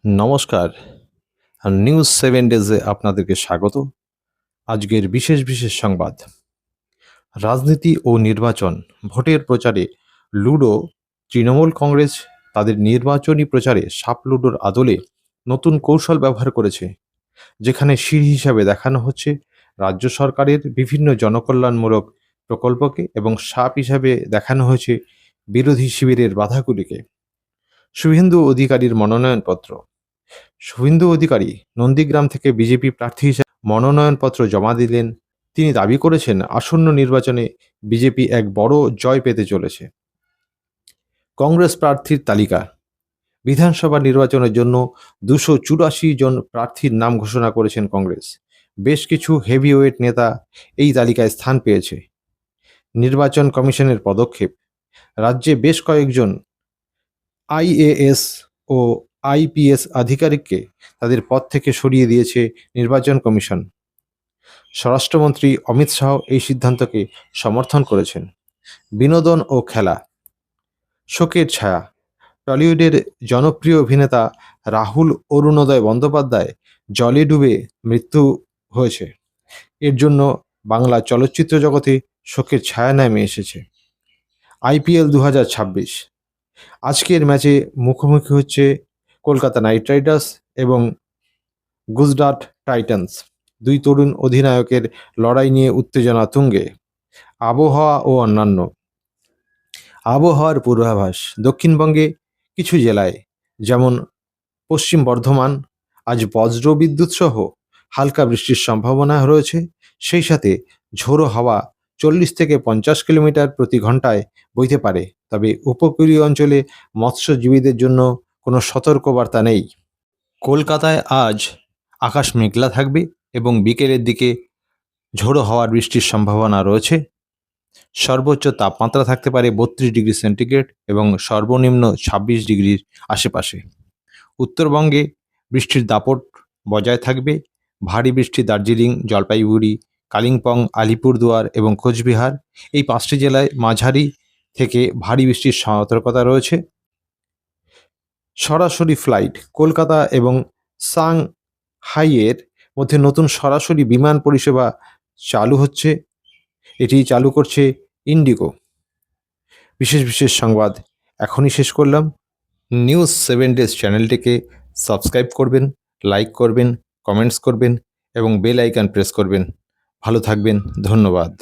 নমস্কার। নিউজ 7 ডেজে আপনাদেরকে স্বাগত। আজকের বিশেষ সংবাদ। রাজনীতি ও নির্বাচন, ভোটের প্রচারে লুডো। তৃণমূল কংগ্রেস তাদের নির্বাচনী প্রচারে সাপ লুডোর আদলে নতুন কৌশল ব্যবহার করেছে, যেখানে সিঁড়ি হিসাবে দেখানো হচ্ছে রাজ্য সরকারের বিভিন্ন জনকল্যাণমূলক প্রকল্পকে এবং সাপ হিসাবে দেখানো হয়েছে বিরোধী শিবিরের বাধাগুলিকে। শুভেন্দু অধিকারীর মনোনয়নপত্র। শুভেন্দু অধিকারী নন্দীগ্রাম থেকে বিজেপি প্রার্থী হিসেবে মনোনয়নপত্র জমা দিলেন। তিনি দাবি করেছেন আসন্ন নির্বাচনে বিজেপি এক বড় জয় পেতে চলেছে। কংগ্রেস প্রার্থীর তালিকা। বিধানসভা নির্বাচনের জন্য 284 জন প্রার্থীর নাম ঘোষণা করেছেন কংগ্রেস। বেশ কিছু হেভিওয়েট নেতা এই তালিকায় স্থান পেয়েছে। নির্বাচন কমিশনের পদক্ষেপ। রাজ্যে বেশ কয়েকজন আইএএস ও আইপিএস আধিকারিককে তাদের পদ থেকে সরিয়ে দিয়েছে নির্বাচন কমিশন। স্বরাষ্ট্রমন্ত্রী অমিত শাহ এই সিদ্ধান্তকে সমর্থন করেছেন। বিনোদন ও খেলা। শোকের ছায়া। টলিউডের জনপ্রিয় অভিনেতা রাহুল অরুণোদয় বন্দ্যোপাধ্যায় জলে ডুবে মৃত্যু হয়েছে। এর জন্য বাংলা চলচ্চিত্র জগতে শোকের ছায়া নেমে এসেছে। আইপিএল 2026 আজকের ম্যাচে মুখোমুখি হচ্ছে কলকাতা নাইট রাইডার্স এবং গুজরাট টাইটান্স। দুই তরুণ অধিনায়কের লড়াই নিয়ে উত্তেজনা তুঙ্গে। আবহাওয়া ও অন্যান্য। আবহাওয়ার পূর্বাভাস। দক্ষিণবঙ্গে কিছু জেলায় যেমন পশ্চিম বর্ধমান আজ বজ্রবিদ্যুৎ সহ হালকা বৃষ্টির সম্ভাবনা রয়েছে। সেই সাথে ঝোড়ো হাওয়া 40 থেকে 50 কিলোমিটার প্রতি ঘন্টায় বইতে পারে। তবে উপকূলীয় অঞ্চলে মৎস্যজীবীদের জন্য কোনো সতর্কবার্তা নেই। কলকাতায় আজ আকাশ মেঘলা থাকবে এবং বিকেলের দিকে ঝোড়ো হাওয়ার বৃষ্টির সম্ভাবনা রয়েছে। সর্বোচ্চ তাপমাত্রা থাকতে পারে 32 ডিগ্রি সেন্টিগ্রেড এবং সর্বনিম্ন 26 ডিগ্রির আশেপাশে। উত্তরবঙ্গে বৃষ্টির দাপট বজায় থাকবে। ভারী বৃষ্টি দার্জিলিং, জলপাইগুড়ি, কালিম্পং, আলিপুরদুয়ার এবং কোচবিহার এই 5টি জেলায় মাঝারি থেকে ভারী বৃষ্টির সতর্কতা রয়েছে। সরাসরি ফ্লাইট। কলকাতা এবং সাংহাইয়ের মধ্যে নতুন সরাসরি বিমান পরিষেবা চালু হচ্ছে। এটি চালু করছে ইন্ডিগো। বিশেষ সংবাদ এখনই শেষ করলাম। নিউজ 7 ডেজ চ্যানেলটিকে সাবস্ক্রাইব করবেন, লাইক করবেন, কমেন্টস করবেন এবং বেল আইকন প্রেস করবেন। ভালো থাকবেন। ধন্যবাদ।